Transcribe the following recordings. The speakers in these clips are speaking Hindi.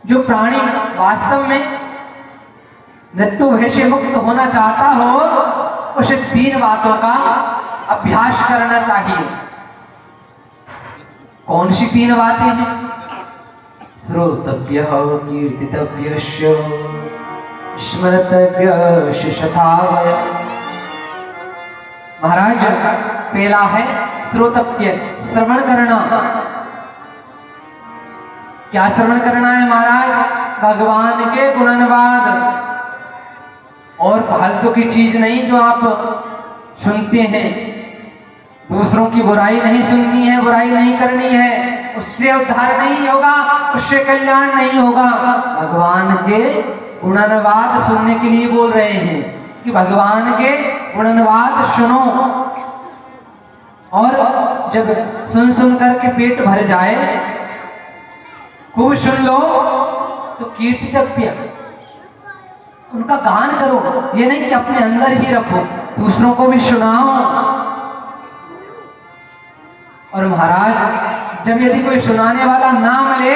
जो प्राणी वास्तव में मृत्यु भय से मुक्त होना चाहता हो उसे 3 बातों का अभ्यास करना चाहिए। कौन सी 3 बातें हैं? श्रोतव्यः कीर्तितव्यस्य स्मर्तव्यस्य शतावयम्। महाराज पहला है श्रोतव्य, श्रवण करना। क्या श्रवण करना है महाराज? भगवान के गुणानुवाद, और फालतू की चीज नहीं जो आप सुनते हैं। दूसरों की बुराई नहीं सुननी है, बुराई नहीं करनी है, उससे उद्धार नहीं होगा, उससे कल्याण नहीं होगा। भगवान के गुणानुवाद सुनने के लिए बोल रहे हैं कि भगवान के गुणानुवाद सुनो, और जब सुन सुन करके पेट भर जाए, खूब सुन लो, तो कीर्तितव्य, उनका गान करो। ये नहीं कि अपने अंदर ही रखो, दूसरों को भी सुनाओ। और महाराज जब यदि कोई सुनाने वाला ना मिले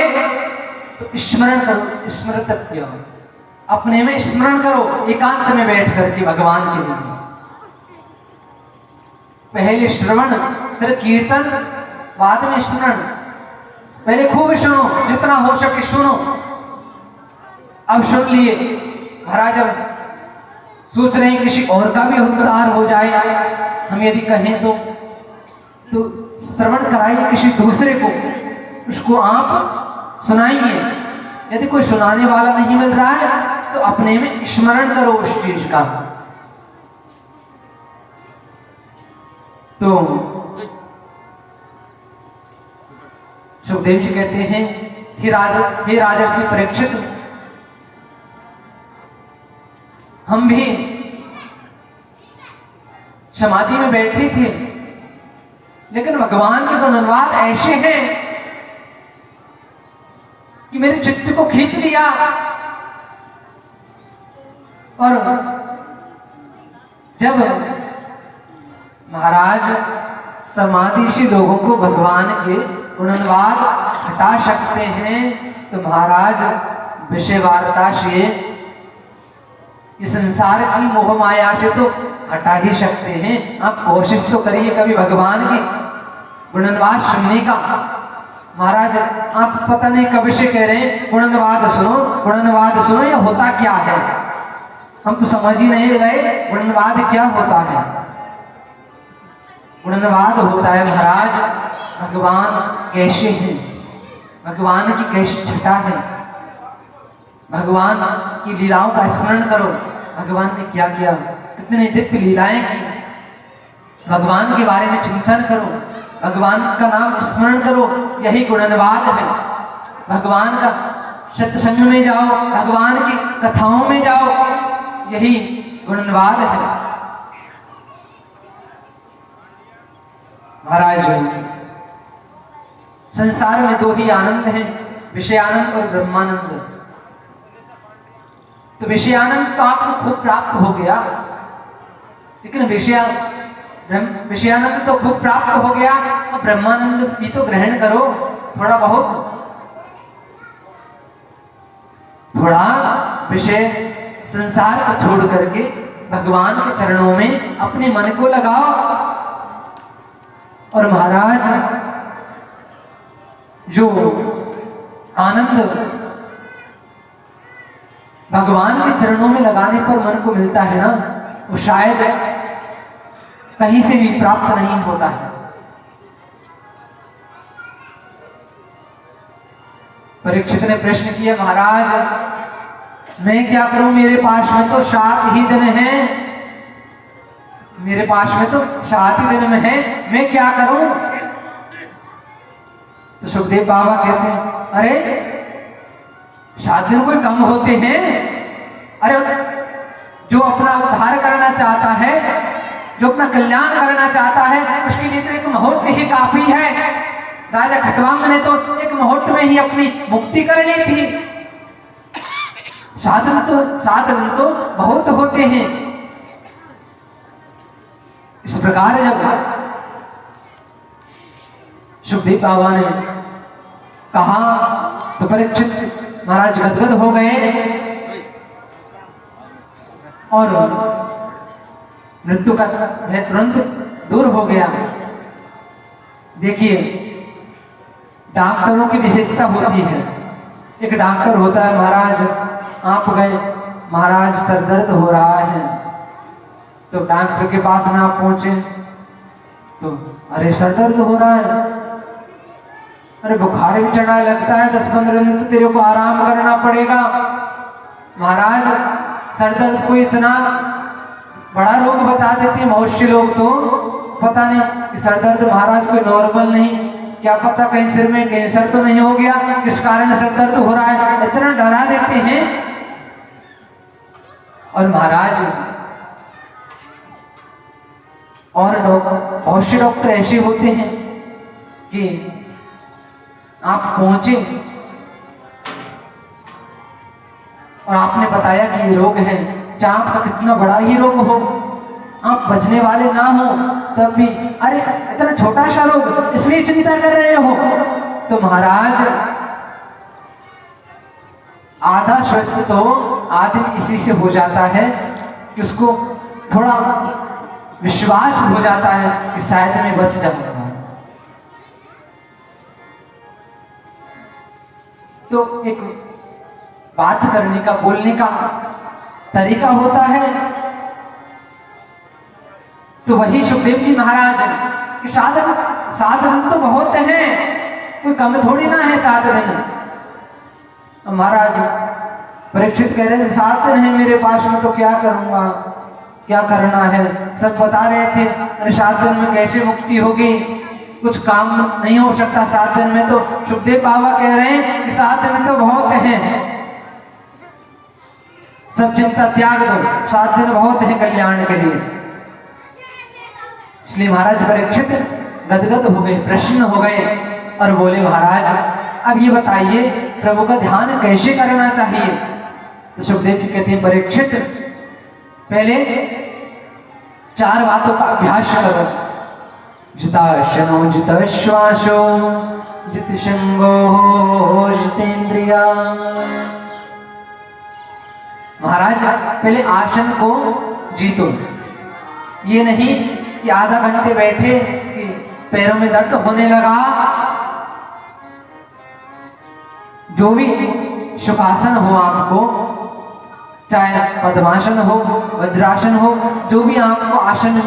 तो स्मरण करो, स्मृतव्य, अपने में स्मरण करो, एकांत में बैठ करके भगवान के लिए। पहले श्रवण, फिर कीर्तन, बाद में स्मरण। पहले खूब सुनो, जितना हो सके सुनो। अब सुन लिए, महाराज अब सोच रहे हैं किसी और का भी उद्धार हो जाए, हम यदि कहें तो श्रवण कराइए किसी दूसरे को, उसको आप सुनाइए। यदि कोई सुनाने वाला नहीं मिल रहा है तो अपने में स्मरण करो उस चीज का। तो सुखदेव जी कहते हैं, हे राजर्षि परीक्षित, हम भी समाधि में बैठे थे, लेकिन भगवान के गुणानुवाद ऐसे हैं कि मेरे चित्त को खींच लिया। और जब महाराज समाधि से लोगों को भगवान के गुणानुवाद हटा सकते हैं, तो महाराज विषय वार्ता से, इस संसार की मोह माया से तो हटा ही सकते हैं। आप कोशिश तो करिए कभी भगवान की गुणानुवाद सुनने का। महाराज आप पता नहीं कब से कह रहे हैं गुणानुवाद सुनो, गुणानुवाद सुनो, ये होता क्या है? हम तो समझ ही नहीं गए गुणानुवाद क्या होता है। गुणानुवाद होता है महाराज, भगवान कैसे हैं, भगवान की कैसी छटा है, भगवान की लीलाओं का स्मरण करो। भगवान ने क्या किया, कितने दिव्य लीलाएं की, भगवान के बारे में चिंतन करो, भगवान का नाम स्मरण करो, यही गुणानुवाद है। भगवान का सत्संग में जाओ, भगवान की कथाओं में जाओ, यही गुणानुवाद है। महाराज संसार में 2 ही आनंद हैं, विषयानंद और ब्रह्मानंद। तो विषयानंद तो आपको खूब प्राप्त हो गया, लेकिन विषयानंद तो खूब प्राप्त हो गया, तो ब्रह्मानंद भी तो ग्रहण करो थोड़ा बहुत। थोड़ा विषय संसार को छोड़ करके भगवान के चरणों में अपने मन को लगाओ। और महाराज जो आनंद भगवान के चरणों में लगाने पर मन को मिलता है ना, वो शायद कहीं से भी प्राप्त नहीं होता है। परीक्षित ने प्रश्न किया, महाराज मैं क्या करूं, मेरे पास में तो 7 ही दिन हैं, मेरे पास में तो 7 ही दिन में है, मैं क्या करूं? तो सुखदेव बाबा कहते हैं, अरे 7 दिन कोई कम होते हैं? अरे जो अपना उद्धार करना चाहता है, जो अपना कल्याण करना चाहता है, उसके लिए तो 1 मुहूर्त ही काफी है। राजा खटवांग ने तो 1 मुहूर्त में ही अपनी मुक्ति कर ली थी। 7 दिन तो बहुत होते हैं। इस प्रकार जब सुखदेव बाबा ने कहा तो परीक्षित महाराज गदगद हो गए और मृत्यु का भय तुरंत दूर हो गया। देखिए, डॉक्टरों की विशेषता होती है। एक डॉक्टर होता है, महाराज आप गए, महाराज सर दर्द हो रहा है, तो डॉक्टर के पास ना पहुंचे तो अरे सर दर्द हो रहा है, अरे बुखार भी चढ़ाने लगता है, 10-15 दिन तो तेरे को आराम करना पड़ेगा। महाराज सर दर्द को इतना बड़ा रोग बता देते हैं बहुत से लोग, तो पता नहीं कि सर दर्द महाराज कोई नॉर्मल नहीं, क्या पता कहीं सिर में कैंसर तो नहीं हो गया, किस कारण सर दर्द हो रहा है, इतना डरा देते हैं। और महाराज और बहुत से डॉक्टर ऐसे होते हैं कि आप पहुंचे और आपने बताया कि ये रोग है, चाहे आपका कितना बड़ा ही रोग हो, आप बचने वाले ना हो, तब भी अरे इतना छोटा सा रोग इसलिए चिंता कर रहे हो। तो महाराज आधा स्वस्थ तो आदमी इसी से हो जाता है कि उसको थोड़ा विश्वास हो जाता है कि शायद मैं बच जाऊंगा। तो एक बात करने का, बोलने का तरीका होता है। तो वही सुखदेव जी महाराज कि सात दिन तो बहुत हैं, कोई कम थोड़ी ना है 7 दिन। तो महाराज परीक्षित कह रहे थे 7 दिन है मेरे पास में, तो क्या करूंगा, क्या करना है। सब बता रहे थे अरे 7 दिन में कैसे मुक्ति होगी, कुछ काम नहीं हो सकता 7 दिन में। तो सुखदेव बाबा कह रहे हैं कि 7 दिन तो बहुत हैं, सब चिंता त्याग दो, 7 दिन बहुत है कल्याण के लिए। इसलिए महाराज परीक्षित गदगद हो गए, प्रसन्न हो गए और बोले महाराज अब ये बताइए प्रभु का ध्यान कैसे करना चाहिए। तो सुखदेव जी कहते हैं परीक्षित पहले 4 बातों का अभ्यास करो। जिताशनो जितश्वासो जितशंगो जितेंद्रिया। महाराज पहले आसन को जीतो, ये नहीं कि आधा घंटे बैठे कि पैरों में दर्द होने लगा। जो भी सुखासन हो आपको, चाहे पद्मासन हो, वज्रासन हो, जो भी आपको आसन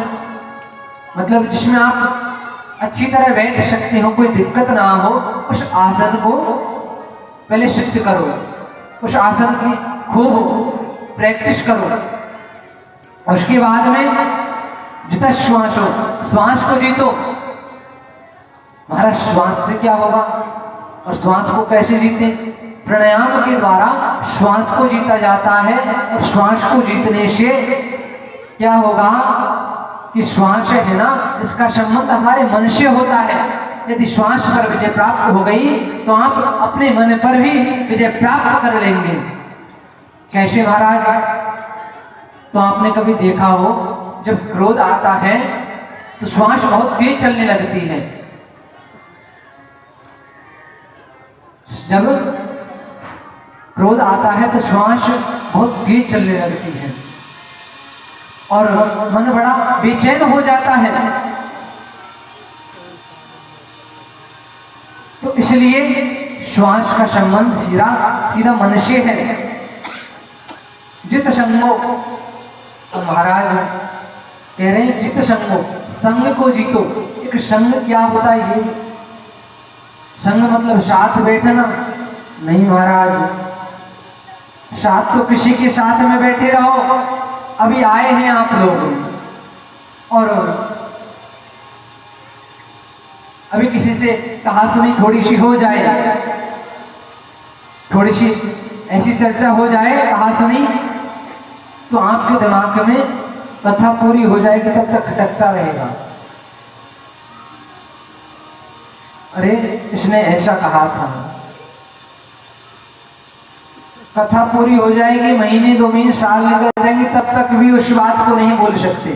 मतलब जिसमें आप अच्छी तरह बैठ सकते हो, कोई दिक्कत ना हो, उस आसन को पहले सिद्ध करो, उस आसन की खूब प्रैक्टिस करो। उसके बाद में जितना श्वास हो, श्वास को जीतो। महाराज श्वास से क्या होगा और श्वास को कैसे जीते? प्राणायाम के द्वारा श्वास को जीता जाता है। और श्वास को जीतने से क्या होगा कि श्वास है ना, इसका संबंध हमारे मन से होता है। यदि श्वास पर विजय प्राप्त हो गई तो आप अपने मन पर भी विजय प्राप्त कर लेंगे। कैसे महाराज? तो आपने कभी देखा हो जब क्रोध आता है तो श्वास बहुत तेज चलने लगती है। जब क्रोध आता है तो श्वास बहुत तेज चलने लगती है और मन बड़ा बेचैन हो जाता है। तो इसलिए श्वास का संबंध सीधा मन से है। जित संगो, तो महाराज कह रहे हैं जित संगो, संग को जीतो। एक संग क्या होता है? ये संग मतलब साथ बैठना नहीं महाराज, साथ तो किसी के साथ में बैठे रहो। अभी आए हैं आप लोग और अभी किसी से कहा सुनी थोड़ी सी हो जाए, थोड़ी सी ऐसी चर्चा हो जाए कहा सुनी, तो आपके दिमाग में कथा पूरी हो जाएगी, तब तक खटकता रहेगा। अरे इसने ऐसा कहा था, कथा पूरी हो जाएगी, महीने 2 महीने साल निकल जाएंगे, तब तक भी उस बात को नहीं बोल सकते।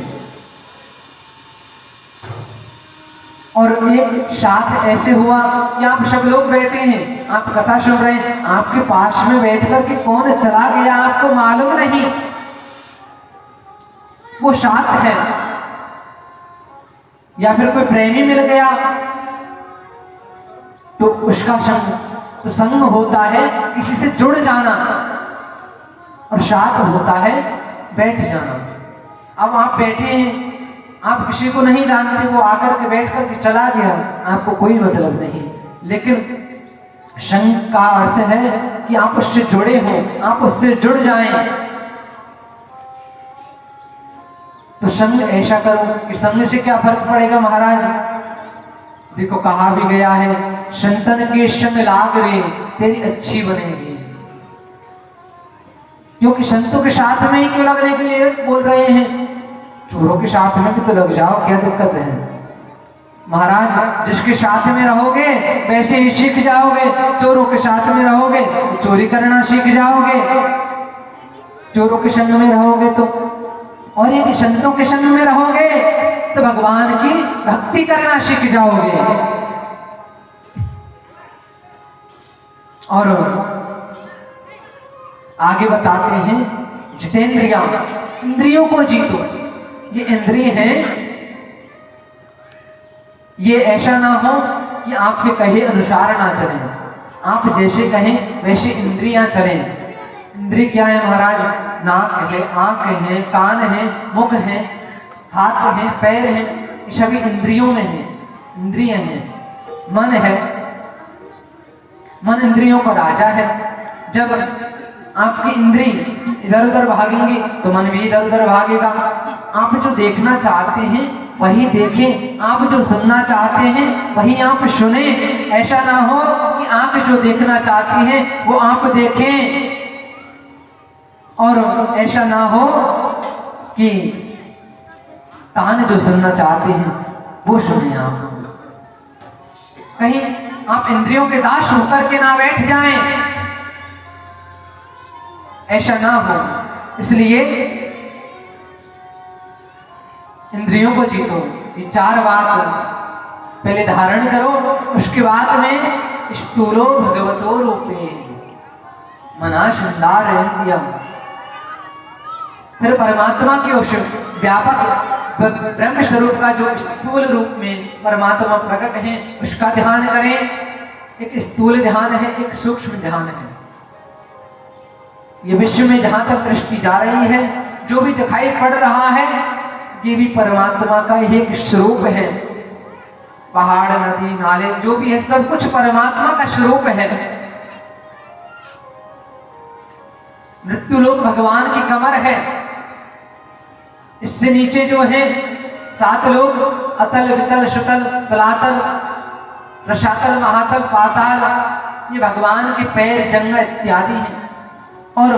और एक साथ ऐसे हुआ कि आप सब लोग बैठे हैं, आप कथा सुन रहे हैं, आपके पास में बैठकर के कौन चला गया आपको मालूम नहीं, वो साथ है, या फिर कोई प्रेमी मिल गया तो उसका संग, तो संग होता है किसी से जुड़ जाना और साथ होता है बैठ जाना। अब आप बैठे हैं, आप किसी को नहीं जानते, वो आकर के बैठ कर के चला गया, आपको कोई मतलब नहीं, लेकिन संग का अर्थ है कि आप उससे जुड़े हो, आप उससे जुड़ जाएं। तो संग ऐसा करो कि संग से क्या फर्क पड़ेगा महाराज? देखो कहा भी गया है, संतन के संग लाग रे तेरी अच्छी बनेगी। क्योंकि संतों के साथ में ही क्यों लगने के लिए बोल रहे हैं, चोरों के साथ में भी तो लग जाओ, क्या दिक्कत है महाराज? जिसके साथ में रहोगे वैसे ही सीख जाओगे, चोरों के साथ में रहोगे तो चोरी करना सीख जाओगे, चोरों के संग में रहोगे तो, और यदि संतों के संग में रहोगे तो भगवान की भक्ति करना सीख जाओगे। और आगे बताते हैं, जितेंद्रिया, इंद्रियों को जीतो। ये इंद्रिय हैं, ये ऐसा ना हो कि आपके कहे अनुसार ना चलें, आप जैसे कहें वैसे इंद्रियां चलें। इंद्रिय क्या है महाराज? नाक है, आंख है, कान है, मुख है, हाथ है, पैर है, ये सभी इंद्रियों में है, इंद्रिय हैं। मन है, मन इंद्रियों का राजा है। जब आपकी इंद्रिय इधर उधर भागेंगी तो मन भी इधर उधर भागेगा। आप जो देखना चाहते हैं वही देखें, आप जो सुनना चाहते हैं वही आप सुने। ऐसा ना हो कि आंख जो देखना चाहती है वो आप देखें, और ऐसा ना हो कि कान जो सुनना चाहते हैं वो सुने आप। कहीं आप इंद्रियों के दास होकर के ना बैठ जाएं, ऐसा ना हो। इसलिए इंद्रियों को जीतो। ये 4 बात पहले धारण करो, उसके बाद में स्थूलो भगवतो रूपे मना संदारयन्त्यम, फिर परमात्मा के उस व्यापक ब्रह्म स्वरूप का जो स्थूल रूप में परमात्मा प्रकट है उसका ध्यान करें। एक स्थूल ध्यान है, एक सूक्ष्म ध्यान है। ये विश्व में जहां तक दृष्टि जा रही है, जो भी दिखाई पड़ रहा है, ये भी परमात्मा का एक स्वरूप है। पहाड़, नदी, नाले जो भी है सब कुछ परमात्मा का स्वरूप है। मृत्युलोक भगवान की कमर है, इससे नीचे जो है 7 लोक, अतल, वितल, शुतल, तलातल, रसातल, महातल, पाताल, ये भगवान के पैर, जंग इत्यादि हैं। और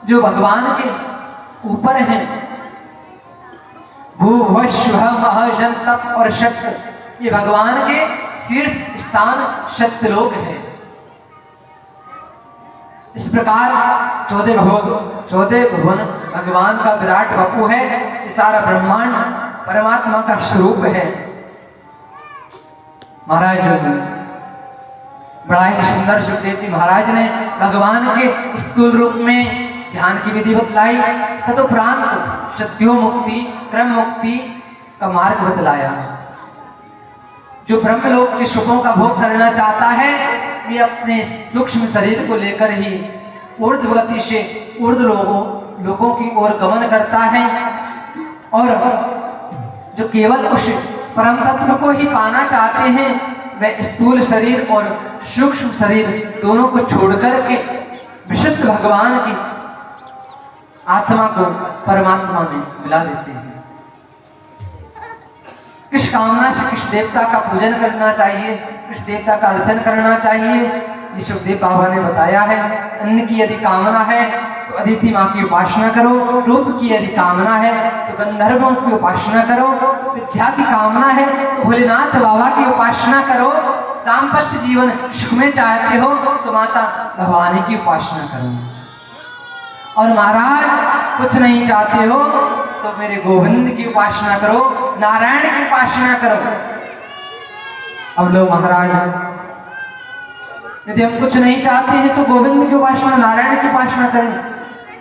जो भगवान के ऊपर हैं, भू, वश्व, मह, जल, तप और शक्ति, ये भगवान के शीर्ष स्थान सत्यलोक है। इस प्रकार 14 भुवन भगवान का विराट वपु है। ये सारा ब्रह्मांड परमात्मा का स्वरूप है। महाराज बड़ा ही सुंदर सुखदेव जी महाराज ने भगवान के स्थूल रूप में ध्यान की विधि बतलाई, तदुपरांत सत्यो मुक्ति, क्रम मुक्ति का मार्ग बतलाया। जो ब्रह्मलोक के सुखों का भोग करना चाहता है, वे अपने सूक्ष्म शरीर को लेकर ही ऊर्ध्व गति से ऊर्ध्व लोगों की ओर गमन करता है, और जो केवल उस परम तत्व को ही पाना चाहते हैं, वह स्थूल शरीर और सूक्ष्म शरीर दोनों को छोड़कर के विशुद्ध भगवान की आत्मा को परमात्मा में मिला देते हैं। किस कामना से किस देवता का पूजन करना चाहिए, किस देवता का अर्चन करना चाहिए, ये सुखदेव बाबा ने बताया है। अन्न की यदि कामना है तो अदिति माँ की उपासना करो, रूप की यदि कामना है तो गंधर्वों की उपासना करो, विद्या की कामना है तो भोलेनाथ बाबा की उपासना करो, दाम्पत्य जीवन सुख में चाहते हो तो माता भवानी की उपासना करो, और महाराज कुछ नहीं चाहते हो तो मेरे गोविंद की उपासना करो, नारायण की उपासना करो। अब लो महाराज, यदि हम कुछ नहीं चाहते हैं तो गोविंद की उपासना, नारायण की उपासना करें।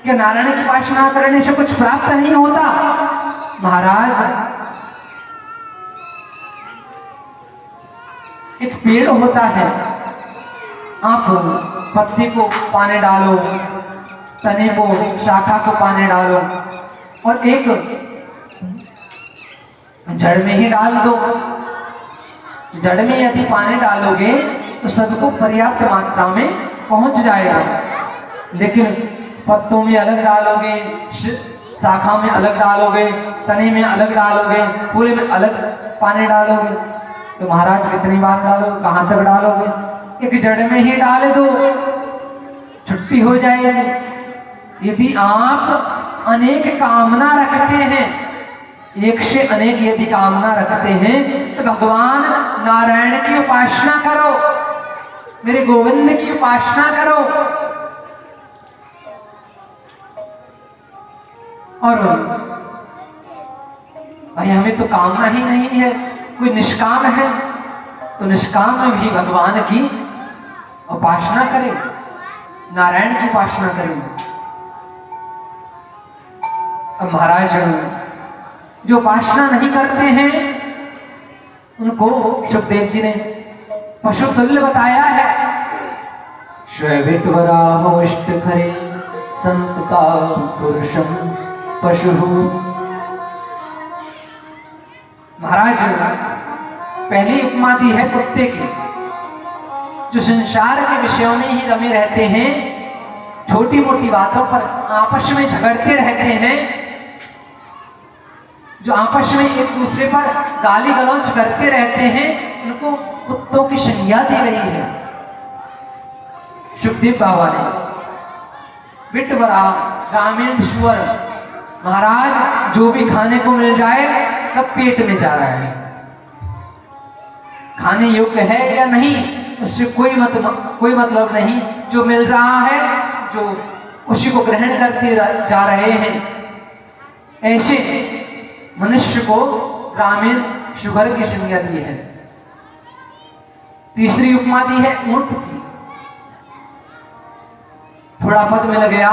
क्या नारायण की उपासना करने से कुछ प्राप्त नहीं होता? महाराज, एक पेड़ होता है, आप पत्ती को पानी डालो, तने को, शाखा को पानी डालो, और एक जड़ में ही डाल दो। जड़ में यदि पानी डालोगे तो सबको पर्याप्त मात्रा में पहुंच जाएगा। लेकिन पत्तों में अलग डालोगे, शाखा में अलग डालोगे, तने में अलग डालोगे, फूल में अलग पानी डालोगे, तो महाराज कितनी बार डालोगे, कहां तक डालोगे? एक जड़ में ही डाल दो, छुट्टी हो जाएगी। यदि आप अनेक कामना रखते हैं, एक से अनेक यदि कामना रखते हैं, तो भगवान नारायण की उपासना करो, मेरे गोविंद की उपासना करो। और भाई हमें तो कामना ही नहीं है, कोई निष्काम है तो निष्काम में भी भगवान की उपासना करें, नारायण की उपासना करें। अब महाराज जो उपासना नहीं करते हैं उनको सुखदेव जी ने पशु तुल्य बताया है। श्वेविटवराहो इष्ट खरे संतता पुरुषम पशु। महाराज पहली उपमा दी है कुत्ते की, जो संसार के विषयों में ही रमे रहते हैं, छोटी मोटी बातों पर आपस में झगड़ते रहते हैं, जो आपस में एक दूसरे पर गाली गलौज करते रहते हैं, उनको कुत्तों की संज्ञा दी गई है सुखदेव बाबा ने। बिटवरा ग्रामीण सुअर, महाराज जो भी खाने को मिल जाए सब पेट में जा रहा है, खाने योग्य है या नहीं उससे कोई मतलब नहीं, जो मिल रहा है जो उसी को ग्रहण करते जा रहे हैं। ऐसे मनुष्य को ग्रामीण सुअर की संज्ञा दी है। तीसरी उपमा दी है ऊंट की। थोड़ा पद मिल गया,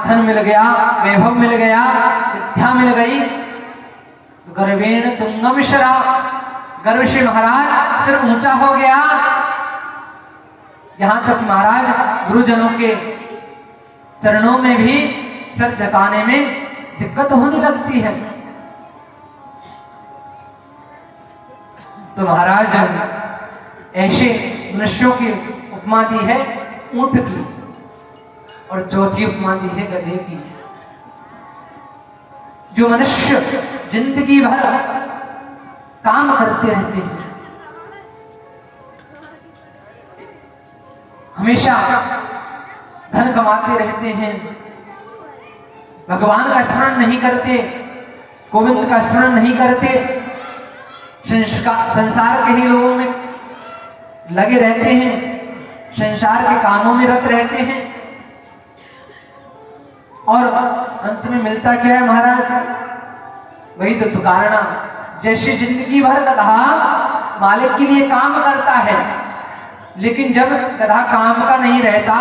धन मिल गया, वैभव मिल गया, विद्या मिल गई, गर्वेण तुंगम शरा, गर्व से महाराज सिर ऊंचा हो गया। यहां तक महाराज गुरुजनों के चरणों में भी सर झुकाने में दिक्कत होने लगती है। तो महाराज ऐसे मनुष्यों की उपमा दी है ऊंट की, और चौथी उपमा दी है गधे की। जो मनुष्य जिंदगी भर काम करते रहते हैं, हमेशा धन कमाते रहते हैं, भगवान का स्मरण नहीं करते, गोविंद का स्मरण नहीं करते, संसार के ही लोगों में लगे रहते हैं, संसार के कामों में रत रहते हैं, और अंत में मिलता क्या है महाराज? वही तो तुकारना, जैसे जिंदगी भर गधा मालिक के लिए काम करता है, लेकिन जब गधा काम का नहीं रहता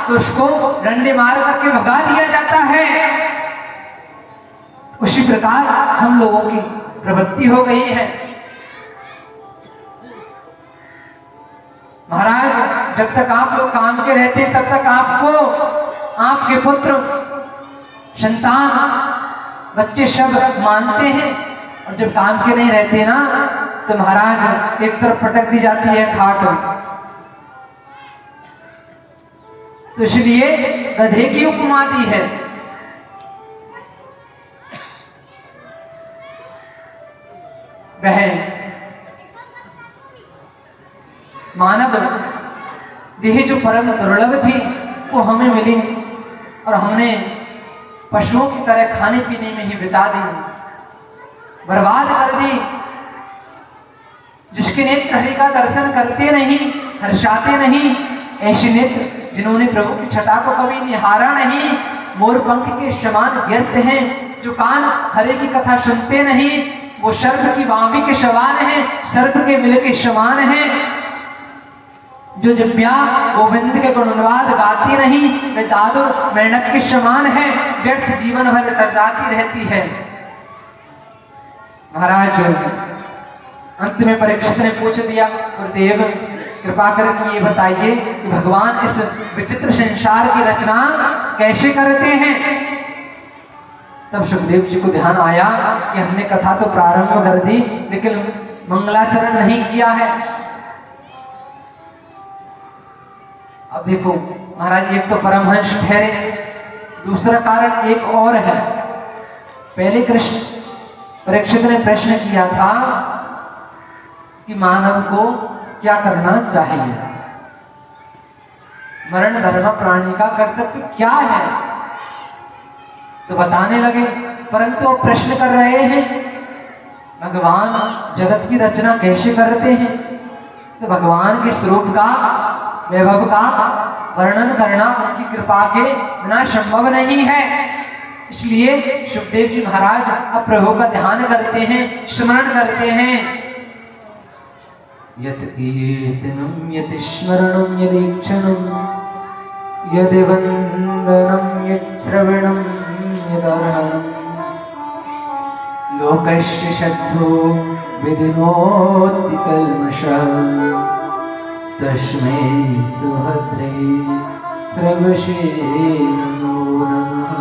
तो उसको डंडे मार करके भगा दिया जाता है। उसी प्रकार हम लोगों की प्रवृत्ति हो गई है। महाराज जब तक आप लोग काम के रहते हैं तब तक आपको आपके पुत्र, संतान, बच्चे सब मानते हैं, और जब काम के नहीं रहते ना तो महाराज एक तरफ पटक दी जाती है खाट। तो इसलिए गधे की उपमा दी है। बहन, मानव देह जो परम दुर्लभ थी वो हमें मिली, और हमने पशुओं की तरह खाने पीने में ही बिता दी, बर्बाद कर दी। जिसके नेत्र हरि का दर्शन करते नहीं, हर्षाते नहीं, ऐसे नेत्र जिन्होंने प्रभु की छटा को कभी निहारा नहीं, मोर पंख के समान व्यर्थ हैं। जो कान हरि की कथा सुनते नहीं, वो सर्प की बांबी के समान है, सर्प के मिल के समान है। जो दिव्या गोविंद के गुणगान गाती नहीं, वे दादू मेंढक के समान है, व्यर्थ जीवन भर टकराती रहती है। महाराज अंत में परीक्षित ने पूछ दिया, गुरुदेव कृपा करके ये बताइए कि भगवान इस विचित्र संसार की रचना कैसे करते हैं। तब सुखदेव जी को ध्यान आया कि हमने कथा तो प्रारंभ कर दी, लेकिन मंगलाचरण नहीं किया है। अब देखो महाराज, एक तो परमहंस ठहरे, दूसरा कारण एक और है। पहले कृष्ण परीक्षित ने प्रश्न किया था कि मानव को क्या करना चाहिए, मरण धर्म प्राणी का कर्तव्य क्या है, तो बताने लगे। परंतु वो प्रश्न कर रहे हैं भगवान जगत की रचना कैसे करते हैं, तो भगवान के स्वरूप का, वैभव का वर्णन करना उनकी कृपा के बिना संभव नहीं है। इसलिए सुखदेव जी महाराज अब प्रभु का ध्यान करते हैं, स्मरण करते हैं। यत् कीर्तनम यत् स्मरणम यदीक्षणम यदि वंदनम यत् श्रवणम यदर्हणम लोकस्य शद्धो विदिनोति कल्मषः तस्मै सुभद्रे श्रवसे नमो नमः।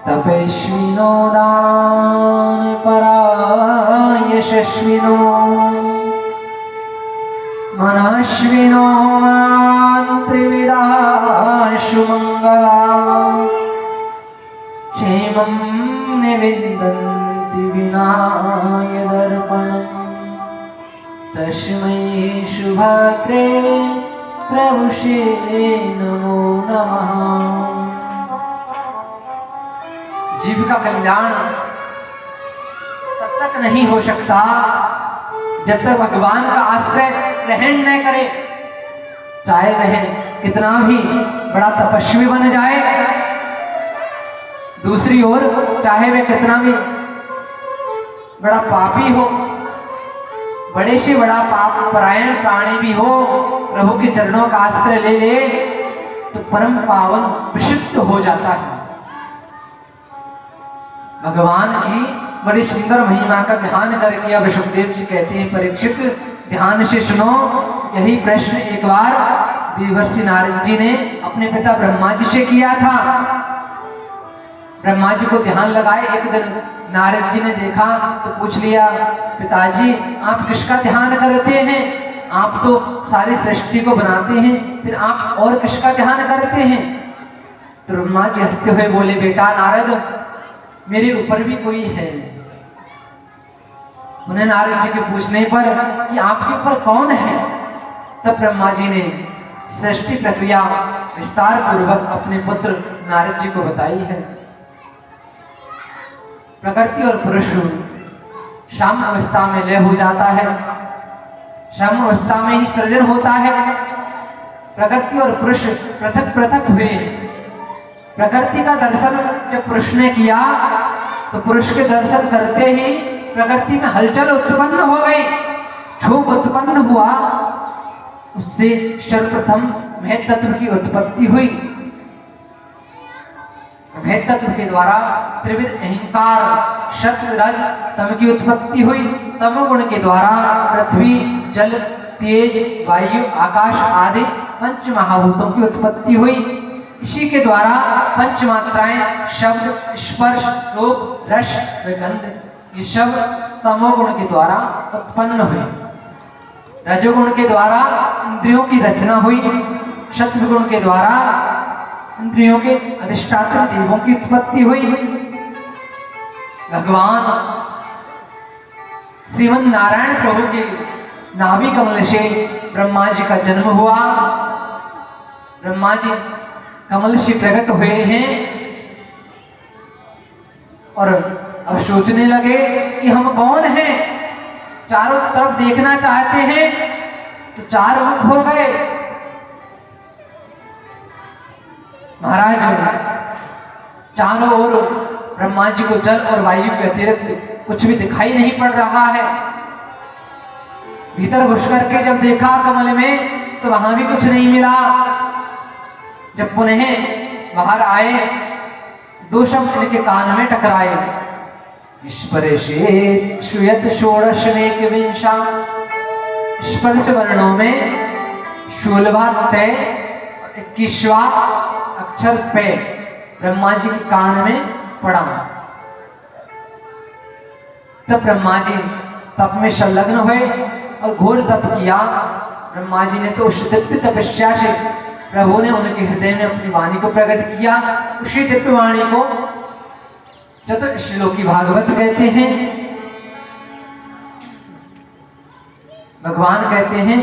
तपस्विनो दानपरा यशस्विनो मनस्विनो त्रिविधाशु मंगला क्षेमं निविन्दन्ति विनाय दर्पणम् तस्मै शुभद्रे श्रवसे नमो नमः। जीव का कल्याण तब तक नहीं हो सकता जब तक भगवान का आश्रय ग्रहण न करे। चाहे वह कितना भी बड़ा तपस्वी बन जाए, दूसरी ओर चाहे वह कितना भी बड़ा पापी हो, बड़े से बड़ा पाप परायण प्राणी भी हो, प्रभु के चरणों का आश्रय ले ले तो परम पावन विशुद्ध हो जाता है। भगवान की बड़ी सुंदर महिमा का ध्यान करके अब सुखदेव जी कहते हैं, परीक्षित ध्यान से सुनो। यही प्रश्न एक बार देवर्षि नारद जी ने अपने पिता ब्रह्मा जी से किया था। ब्रह्मा जी को ध्यान लगाए, एक दिन नारद जी ने देखा तो पूछ लिया, पिताजी आप किसका ध्यान करते हैं? आप तो सारी सृष्टि को बनाते हैं, फिर आप और किसका ध्यान करते हैं? तो ब्रह्मा जी हंसते हुए बोले, बेटा नारद मेरे ऊपर भी कोई है। उन्हें नारद जी के पूछने पर कि आपके ऊपर कौन है, तब ब्रह्मा जी ने सृष्टि प्रक्रिया विस्तार पूर्वक अपने पुत्र नारद जी को बताई है। प्रकृति और पुरुष साम्य अवस्था में लय हो जाता है, साम्य अवस्था में ही सृजन होता है। प्रकृति और पुरुष पृथक पृथक हुए। प्रकृति का दर्शन जब पुरुष ने किया तो पुरुष के दर्शन करते ही प्रकृति में हलचल उत्पन्न हो गई, क्षोभ उत्पन्न हुआ। उससे सर्वप्रथम महत तत्व की उत्पत्ति हुई। महत तत्व के द्वारा त्रिविध अहंकार सत्व रज तम की उत्पत्ति हुई। तम गुण के द्वारा पृथ्वी जल तेज वायु आकाश आदि पंच महाभूतों की उत्पत्ति हुई। इसी के द्वारा पंच मात्राएं शब्द स्पर्श रूप रस गंध ये सब तमोगुण के द्वारा उत्पन्न हुए। रजोगुण के द्वारा इंद्रियों की रचना हुई। सत्वगुण के द्वारा इंद्रियों के अधिष्ठात्र देवों की उत्पत्ति हुई। भगवान श्रीमन नारायण प्रभु के नाभि कमल से ब्रह्मा जी का जन्म हुआ। ब्रह्मा जी कमल से प्रकट हुए हैं और अब सोचने लगे कि हम कौन हैं। चारों तरफ देखना चाहते हैं तो चार मुख हो गए। महाराज चारों ओर ब्रह्मा जी को जल और वायु के अतिरिक्त कुछ भी दिखाई नहीं पड़ रहा है। भीतर घुस करके जब देखा कमल में तो वहां भी कुछ नहीं मिला। जब पुनः बाहर आए, दो शब्द इनके कान में टकराए, स्पर्शेत श्रूयत षोडशमेक विंशा। स्पर्श वर्णों में शूलभा तय 21वां अक्षर पे ब्रह्मा जी के कान में पड़ा। तब ब्रह्मा जी तप में संलग्न हुए और घोर तप किया। ब्रह्मा जी ने तो उस दिव्य तपस्या से प्रभु ने उनके हृदय में अपनी वाणी को प्रकट किया। उसी दिव्य वाणी को चतुश्लोकी भागवत कहते हैं। भगवान कहते हैं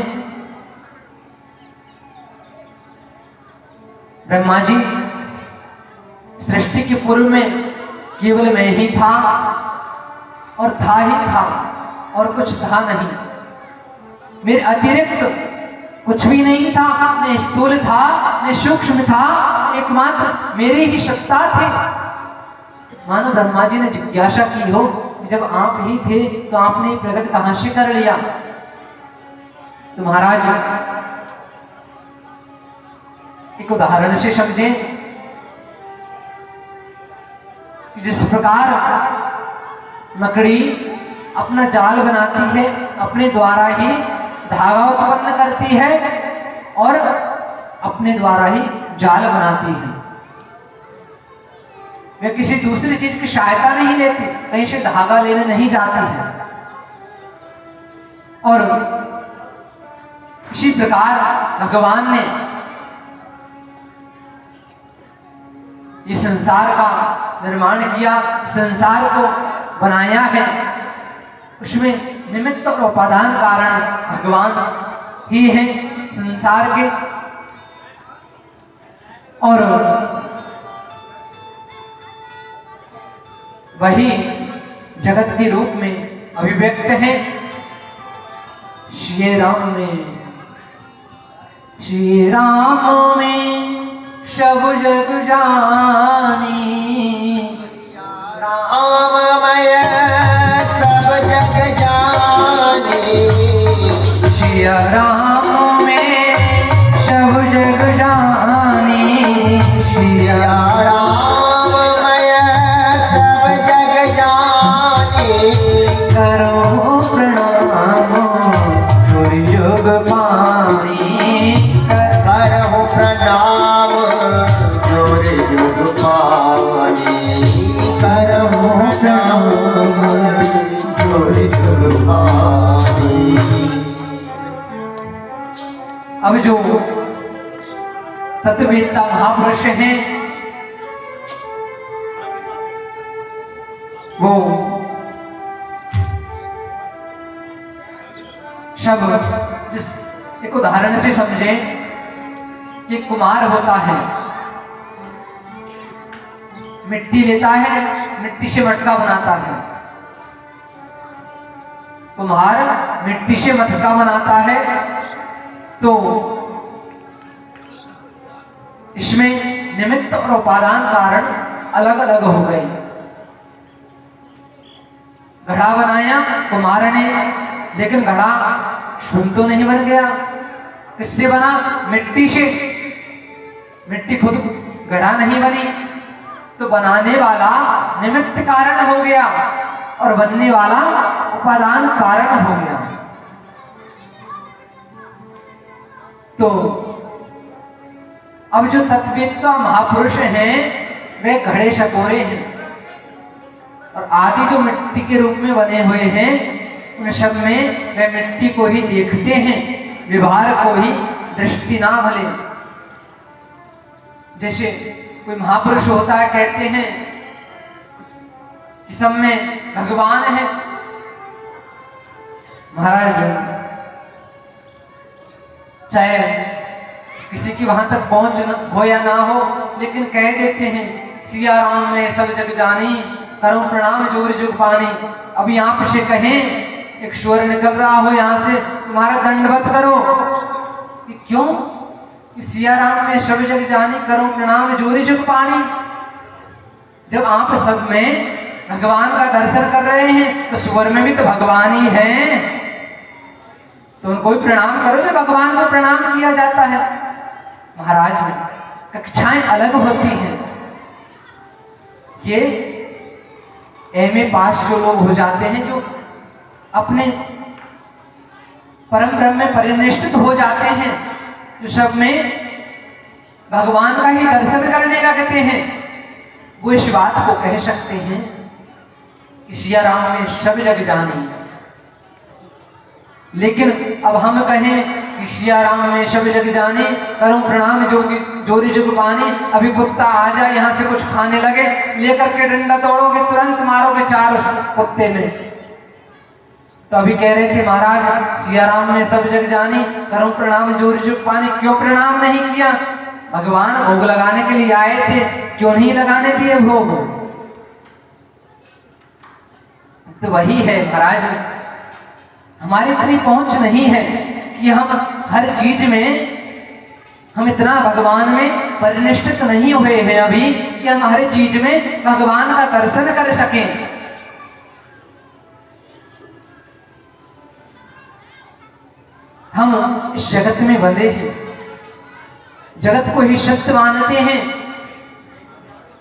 ब्रह्मा जी सृष्टि के पूर्व में केवल मैं ही था और था ही था और कुछ था नहीं। मेरे अतिरिक्त कुछ भी नहीं था, न स्थूल था न सूक्ष्म था, एकमात्र मेरी ही सत्ता थे। मानो ब्रह्मा जी ने जिज्ञासा की हो कि जब आप ही थे तो आपने प्रकट कहां से कर लिया। तो महाराज एक उदाहरण से समझें कि जिस प्रकार मकड़ी अपना जाल बनाती है, अपने द्वारा ही धागा उत्पन्न करती है और अपने द्वारा ही जाल बनाती है। वे किसी दूसरी चीज की सहायता नहीं लेती, कहीं से धागा लेने नहीं जाती है। और इसी प्रकार भगवान ने ये संसार का निर्माण किया, संसार को बनाया है। उसमें निमित्त और उपादान कारण भगवान ही हैं संसार के। और वही जगत के रूप में अभिव्यक्त है। श्री राम में सब जग जानी, राममय सब जग जानी। सिया राम में सब जग जानी, सिया राममय सब जग जानी। करो प्रणाम जोर जोग पानी, करहु प्रणाम जोर जुग पानी। करहु प्रणाम जोर जुग पानी। अब जो तत्ववेत्ता महापुरुष हैं वो सब जिस एक उदाहरण से समझे कि कुम्हार होता है, मिट्टी लेता है, मिट्टी से मटका बनाता है। कुम्हार मिट्टी से मटका बनाता है तो इसमें निमित्त और उपादान कारण अलग अलग हो गए। घड़ा बनाया कुम्हार ने, लेकिन घड़ा स्वयं तो नहीं बन गया। किससे बना? मिट्टी से। मिट्टी खुद घड़ा नहीं बनी, तो बनाने वाला निमित्त कारण हो गया और बनने वाला उपादान कारण हो गया। तो अब जो तत्ववेत्ता महापुरुष हैं वे घड़े सकोरे हैं और आदि जो मिट्टी के रूप में बने हुए हैं उन सब में वे मिट्टी को ही देखते हैं, व्यवहार को ही दृष्टि ना भले। जैसे कोई महापुरुष होता है, कहते हैं कि सब में भगवान है। महाराज चाहे किसी की वहां तक पहुंच हो या ना हो, लेकिन कह देते हैं सिया राम में सब जग जानी, करो प्रणाम जोर जुग पानी। अब यहाँ से कहें एक स्वर निकल रहा हो यहाँ से, तुम्हारा दंडवत करो कि क्यों? कि सिया राम में सब जग जानी, करो प्रणाम जोर जुग पानी। जब आप सब में भगवान का दर्शन कर रहे हैं तो सुअर में भी तो भगवान ही हैं, तो उनको भी प्रणाम करो जो भगवान को प्रणाम किया जाता है। महाराज कक्षाएं अलग होती हैं। ये एमए पास जो लोग हो जाते हैं, जो अपने परम ब्रह्म में परिनिष्ठित हो जाते हैं, जो सब में भगवान का ही दर्शन करने लगते हैं, वो इस बात को कह सकते हैं कि सिया राम में सब जग जानी। लेकिन अब हम कहें कि सिया राम में सब जग जाने, करूं प्रणाम जोगी जोरी जुग पानी, अभी कुत्ता आ जाए यहाँ से कुछ खाने लगे, लेकर के डंडा तोड़ोगे, तुरंत मारोगे चार उस कुत्ते में। तो अभी कह रहे थे महाराज सिया राम में सब जग जानी, करूं प्रणाम जोरी जुग पानी। क्यों प्रणाम नहीं किया? भगवान भोग लगाने के लिए आए थे, क्यों नहीं लगाने दिए भोग? तो वही है महाराज, हमारी इतनी पहुंच नहीं है कि हम हर चीज में, हम इतना भगवान में परिनिष्ठित नहीं हुए हैं अभी कि हम हर चीज में भगवान का दर्शन कर सकें। हम इस जगत में बंधे हैं, जगत को ही सत्य मानते हैं,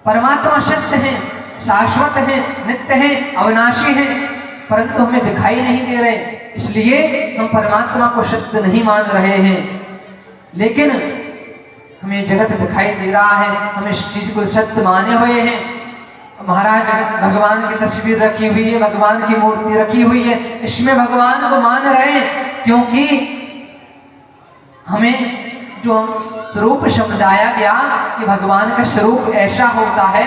परमात्मा सत्य है, शाश्वत है, नित्य है, अविनाशी है, परंतु हमें दिखाई नहीं दे रहे, इसलिए हम परमात्मा को सत्य नहीं मान रहे हैं। लेकिन हमें जगत दिखाई दे रहा है, हम इस चीज को सत्य माने हुए हैं। महाराज भगवान की तस्वीर रखी हुई है, भगवान की मूर्ति रखी हुई है, इसमें भगवान को मान रहे हैं, क्योंकि हमें जो स्वरूप समझाया गया कि भगवान का स्वरूप ऐसा होता है,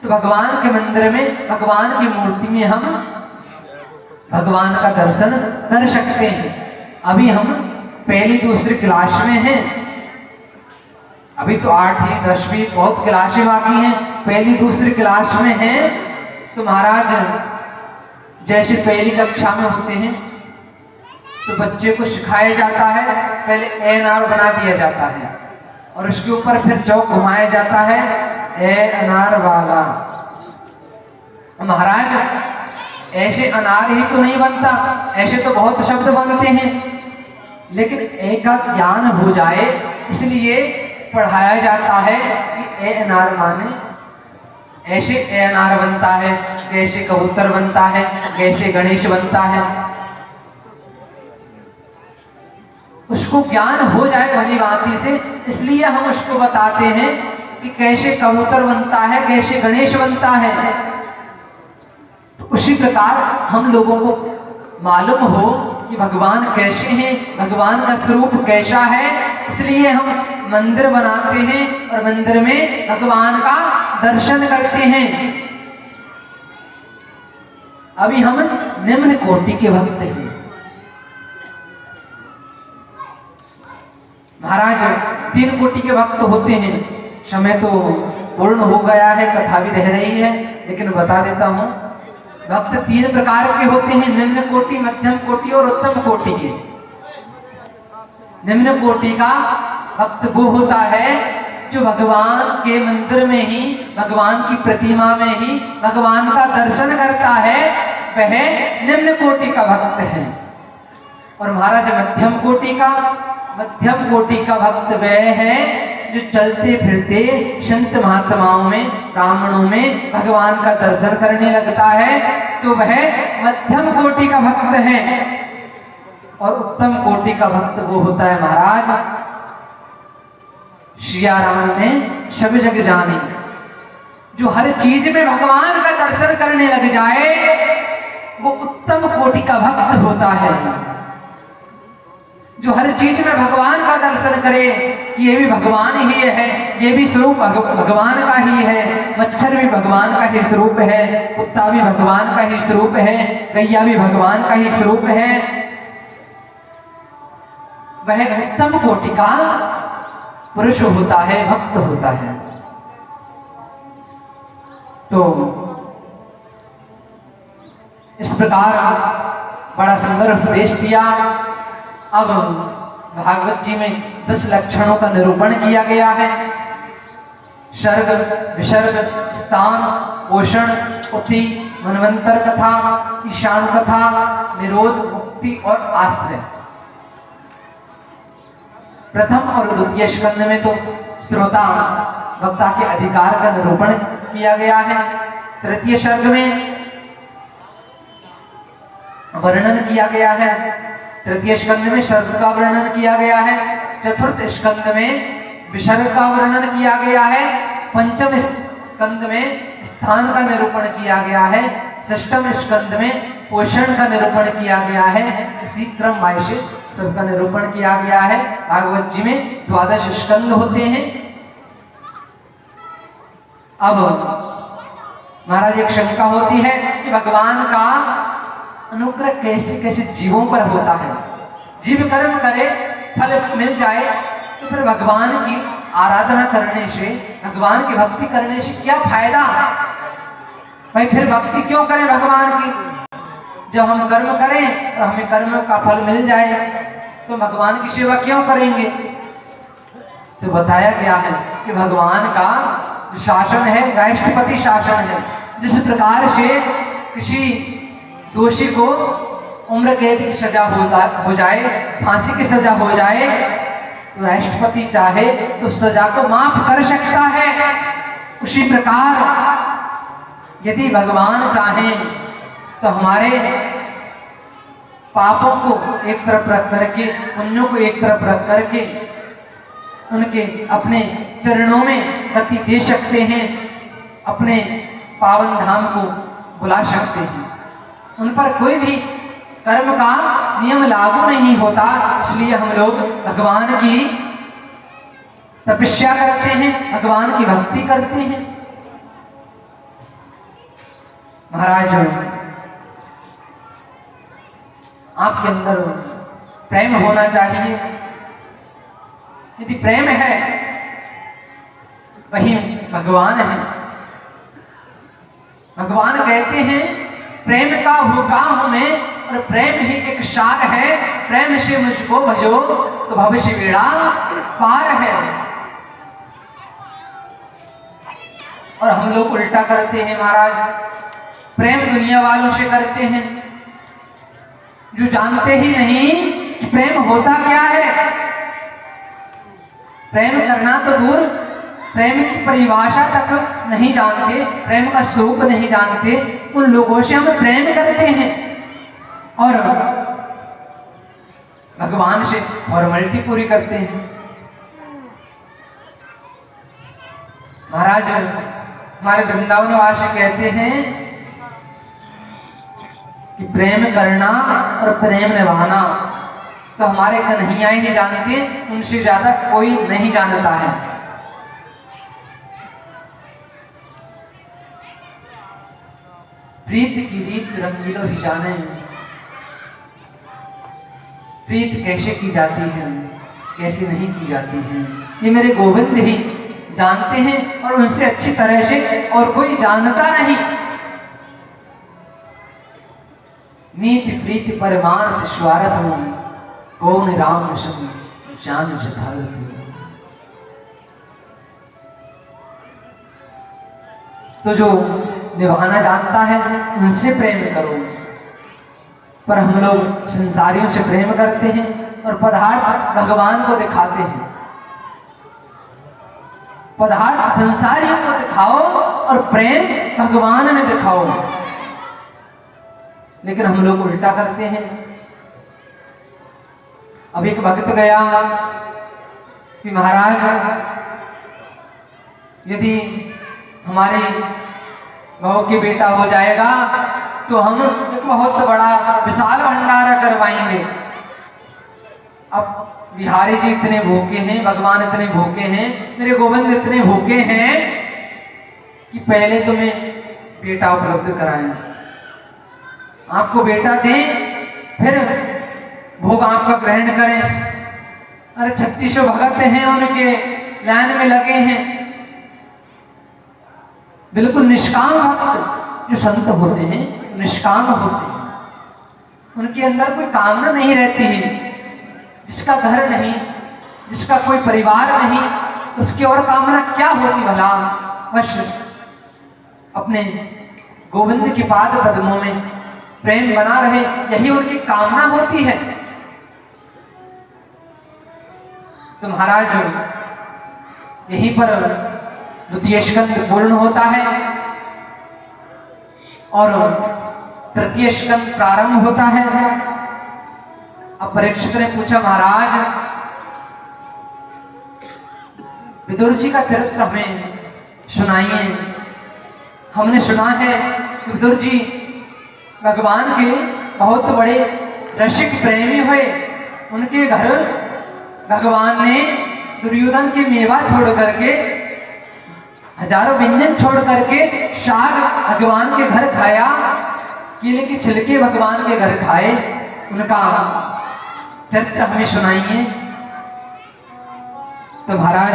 तो भगवान के मंदिर में, भगवान की मूर्ति में हम भगवान का दर्शन कर सकते हैं। अभी हम पहली दूसरी क्लास में हैं, अभी तो 8वीं 10वीं बहुत क्लासें बाकी हैं, पहली दूसरी क्लास में हैं। तो महाराज जैसे पहली कक्षा में होते हैं तो बच्चे को सिखाया जाता है, पहले एनार बना दिया जाता है और उसके ऊपर फिर चौक घुमाया जाता है, ए अनार वाला। महाराज ऐसे अनार ही तो नहीं बनता, ऐसे तो बहुत शब्द बनते हैं, लेकिन ए का ज्ञान हो जाए इसलिए पढ़ाया जाता है कि ए अनार माने ऐसे ए अनार बनता है, कैसे कबूतर बनता है, कैसे गणेश बनता है, उसको ज्ञान हो जाए भली भांति से, इसलिए हम उसको बताते हैं कि कैसे कबूतर बनता है, कैसे गणेश बनता है। तो उसी प्रकार हम लोगों को मालूम हो कि भगवान कैसे हैं, भगवान का स्वरूप कैसा है, इसलिए हम मंदिर बनाते हैं और मंदिर में भगवान का दर्शन करते हैं। अभी हम निम्न कोटि के भक्त हैं। महाराज 3 कोटि के भक्त होते हैं। समय तो पूर्ण हो गया है, कथा भी रह रही है, लेकिन बता देता हूं। भक्त 3 प्रकार के होते हैं, निम्न कोटि, मध्यम कोटि और उत्तम कोटि के। निम्न कोटि का भक्त वो होता है जो भगवान के मंदिर में ही, भगवान की प्रतिमा में ही भगवान का दर्शन करता है, वह निम्न कोटि का भक्त है। और महाराज मध्यम कोटि का भक्त वह है जो चलते फिरते संत महात्माओं में, ब्राह्मणों में भगवान का दर्शन करने लगता है, तो वह मध्यम कोटि का भक्त है। और उत्तम कोटि का भक्त वो होता है महाराज सिया राम में सब जग जाने, जो हर चीज में भगवान का दर्शन करने लग जाए, वो उत्तम कोटि का भक्त होता है। जो हर चीज में भगवान का दर्शन करे कि ये भी भगवान ही है, ये भी स्वरूप भगवान का ही है, मच्छर भी भगवान का ही स्वरूप है, कुत्ता भी भगवान का ही स्वरूप है, गैया भी भगवान का ही स्वरूप है, वह उत्तम कोटि का पुरुष होता है, भक्त होता है। तो इस प्रकार बड़ा सुंदर उपदेश दिया। अब भागवत जी में 10 लक्षणों का निरूपण किया गया है। सर्ग विसर्ग स्थान पोषण उति मनवंतर कथा ईशान कथा निरोध मुक्ति और आश्रय। प्रथम और द्वितीय स्कंद में तो श्रोता वक्ता के अधिकार का निरूपण किया गया है। तृतीय सर्ग में वर्णन किया गया है। तृतीय स्कंद में सर्ग का वर्णन किया गया है। चतुर्थ स्कंद में विसर्ग का वर्णन किया गया है। पंचम स्कंद में स्थान का निरूपण किया गया है। षष्ठम स्कंद में पोषण का निरूपण किया गया है। इसी क्रम वाइज से सबका निरूपण किया गया है। भागवत जी में 12 स्कंद होते हैं। अब महाराज एक शंका होती है कि भगवान का अनुग्रह कैसे कैसे जीवों पर होता है। जीव कर्म करे फल मिल जाए तो फिर भगवान की आराधना करने से, भगवान की भक्ति करने से क्या फायदा? भाई फिर भक्ति क्यों करें भगवान की? जब हम कर्म करें और हमें कर्म का फल मिल जाए तो भगवान की सेवा क्यों करेंगे? तो बताया गया है कि भगवान का जो शासन है राष्ट्रपति शासन है। जिस प्रकार से किसी दोषी को उम्र कैद की सजा हो जाए, फांसी की सजा हो जाए, तो राष्ट्रपति चाहे तो सजा को माफ कर सकता है। उसी प्रकार यदि भगवान चाहें तो हमारे पापों को एक तरफ रख करके, पुण्यों को एक तरफ रख करके उनके अपने चरणों में गति दे सकते हैं, अपने पावन धाम को बुला सकते हैं। उन पर कोई भी कर्म का नियम लागू नहीं होता। इसलिए हम लोग भगवान की तपस्या करते हैं, भगवान की भक्ति करते हैं। महाराज आपके अंदर प्रेम होना चाहिए। यदि प्रेम है वही भगवान है। भगवान कहते हैं प्रेम का हो काम में और प्रेम ही एक सार है। प्रेम से मुझको भजो तो भविष्य बेड़ा पार है। और हम लोग उल्टा करते हैं महाराज। प्रेम दुनिया वालों से करते हैं जो जानते ही नहीं कि प्रेम होता क्या है। प्रेम करना तो दूर, प्रेम की परिभाषा तक नहीं जानते, प्रेम का स्वरूप नहीं जानते। उन लोगों से हम प्रेम करते हैं और भगवान से फॉर्मेलिटी पूरी करते हैं। महाराज हमारे वृंदावन वासी कहते हैं कि प्रेम करना और प्रेम निभाना तो हमारे कन्हैया ही जानते, उनसे ज्यादा कोई नहीं जानता है। प्रीत की रीत रंगीलो ही जाने, प्रीत कैसे की जाती है कैसे नहीं की जाती है ये मेरे गोविंद ही जानते हैं और उनसे अच्छी तरह से और कोई जानता नहीं। नीति प्रीति परमार्थ स्वार्थ हो कौन राम सब जान जथारत। तो जो निभाना जानता है उनसे प्रेम करो। पर हम लोग संसारियों से प्रेम करते हैं और पदार्थ भगवान को दिखाते हैं। पदार्थ संसारियों को दिखाओ और प्रेम भगवान में दिखाओ। लेकिन हम लोग उल्टा करते हैं। अब एक भक्त गया कि महाराज यदि हमारी बहू की बेटा हो जाएगा तो हम एक बहुत बड़ा विशाल भंडारा करवाएंगे। अब बिहारी जी इतने भूखे हैं, भगवान इतने भूखे हैं, मेरे गोविंद इतने भूखे हैं कि पहले तुम्हें बेटा उपलब्ध कराएं, आपको बेटा दें, फिर भोग आपका ग्रहण करें। अरे 3600 भगत हैं, उनके लाइन में लगे हैं। बिल्कुल निष्काम भक्त जो संत होते हैं निष्काम होते हैं, उनके अंदर कोई कामना नहीं रहती है। जिसका घर नहीं, जिसका कोई परिवार नहीं, उसकी और कामना क्या होती भला? बस अपने गोविंद के पाद पद्मों में प्रेम बना रहे, यही उनकी कामना होती है। तो महाराज यहीं पर द्वितीय स्कंद पूर्ण होता है और तृतीय स्कंद प्रारंभ होता है। अब परीक्षित ने पूछा, महाराज विदुर जी का चरित्र हमें सुनाइए। हमने सुना है कि विदुर जी भगवान के बहुत बड़े रसिक प्रेमी हुए। उनके घर भगवान ने दुर्योधन के मेवा छोड़ करके, हजारों व्यंजन छोड़ करके शाक भगवान के घर खाया, केले के छिलके भगवान के घर खाए। उनका चरित्र हमें सुनाइए। तो महाराज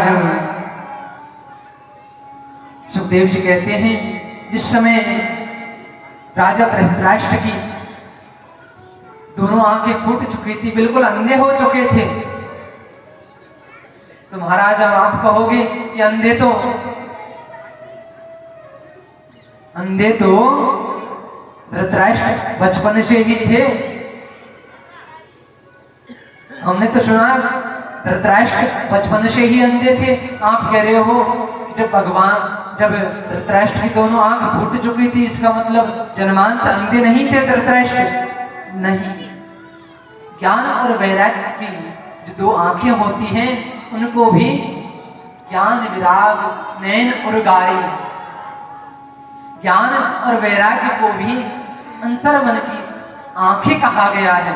सुखदेव जी कहते हैं, जिस समय राजा धृतराष्ट्र की दोनों आंखें फूट चुकी थी, बिल्कुल अंधे हो चुके थे। तो महाराज अब आप कहोगे कि अंधे तो धृतराष्ट्र बचपन से ही थे। हमने तो सुना धृतराष्ट्र बचपन से ही अंधे थे। आप कह रहे हो जब धृतराष्ट्र की दोनों आंख फूट चुकी थी, इसका मतलब जन्मांत अंधे नहीं थे धृतराष्ट्र? नहीं, ज्ञान और वैराग्य की जो दो आंखें होती हैं, उनको भी ज्ञान विराग नैन और गारी, ज्ञान और वैराग्य को भी अंतर्मन की आंखें कहा गया है।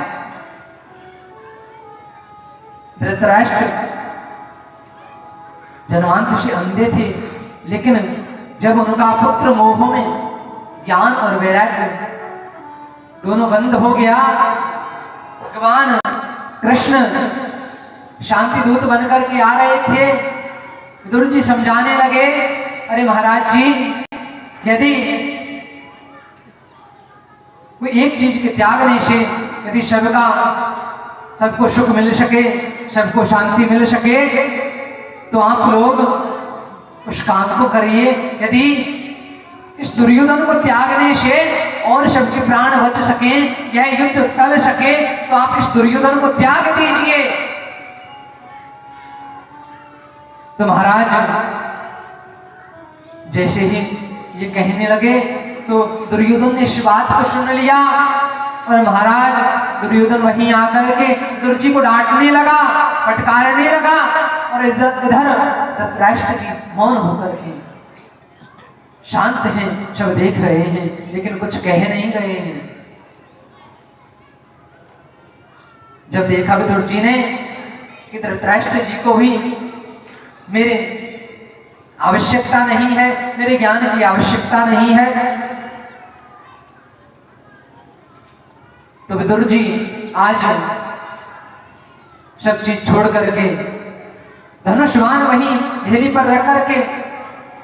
धृतराष्ट्र जन्मांत से अंधे थे, लेकिन जब उनका पुत्र मोह में ज्ञान और वैराग्य दोनों बंद हो गया, भगवान कृष्ण शांति दूत बनकर के आ रहे थे। विदुर जी समझाने लगे, अरे महाराज जी, यदि कोई एक चीज के त्यागने से यदि सबको सुख मिल सके, सबको शांति मिल सके, तो आप लोग उस काम को करिए। यदि इस दुर्योधन को त्यागने से और सबके प्राण बच सके, यह युद्ध टल सके, तो आप इस दुर्योधन को त्याग दीजिए। तो महाराज जैसे ही ये कहने लगे, तो दुर्योधन ने इस बात को सुन लिया और महाराज दुर्योधन वहीं आकर के विदुर जी को डांटने लगा, फटकारने लगा। और इधर धृतराष्ट्र जी मौन होकर के शांत हैं, सब देख रहे हैं, लेकिन कुछ कह नहीं रहे हैं। जब देखा विदुर जी ने कि धृतराष्ट्र जी को भी मेरे आवश्यकता नहीं है, मेरे ज्ञान की आवश्यकता नहीं है, तो विदुर जी आज सब चीज छोड़ करके धनुष्वान वहीं ढेरी पर रख करके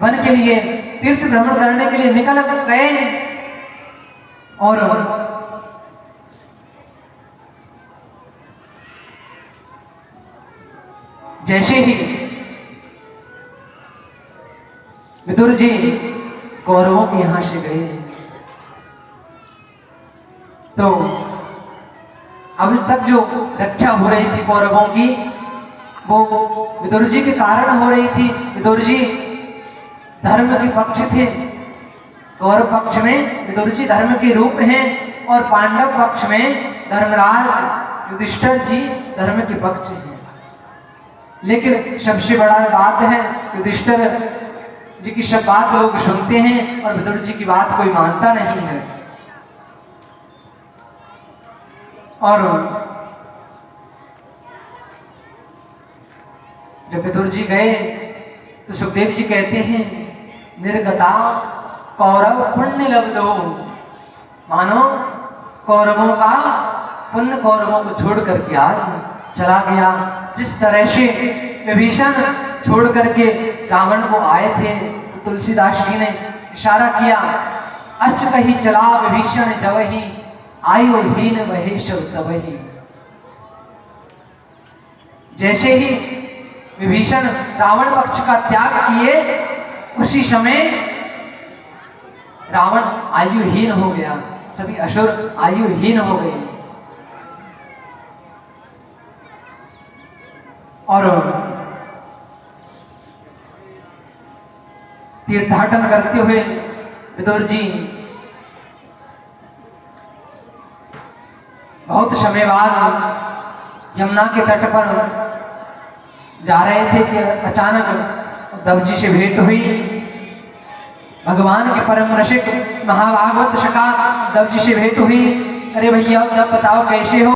वन के लिए तीर्थ भ्रमण करने के लिए निकल गए। और जैसे ही विदुर जी कौरवों के यहां से गए, तो अब तक जो रक्षा हो रही थी कौरवों की, वो विदुर जी के कारण हो रही थी। विदुर जी धर्म के पक्ष थे, कौरव पक्ष में विदुर जी धर्म के रूप हैं, और पांडव पक्ष में धर्मराज युधिष्ठिर जी धर्म के पक्ष हैं। लेकिन सबसे बड़ा बात है, युधिष्ठिर जी की सब बात लोग सुनते हैं और विदुर जी की बात कोई मानता नहीं है। और जब विदुर जी गए तो सुखदेव जी कहते हैं, निर्गता कौरव पुण्य लब्धो, मानो कौरवों का पुण्य कौरवों को छोड़ करके आज चला गया। जिस तरह से विभीषण छोड़ करके रावण को आए थे, तो तुलसीदास जी ने इशारा किया, अस कही चला विभीषण जवही, आयु हीन वही शव तवही। जैसे ही विभीषण रावण पक्ष का त्याग किए, उसी समय रावण आयुहीन हो गया, सभी असुर आयुहीन हो गए। और तीर्थाटन करते हुए विदुर जी बहुत समय बाद यमुना के तट पर जा रहे थे कि अचानक उद्धव जी से भेंट हुई। भगवान के परम रसिक महाभागवत सखा उद्धव जी से भेंट हुई। अरे भैया उद्धव बताओ कैसे हो?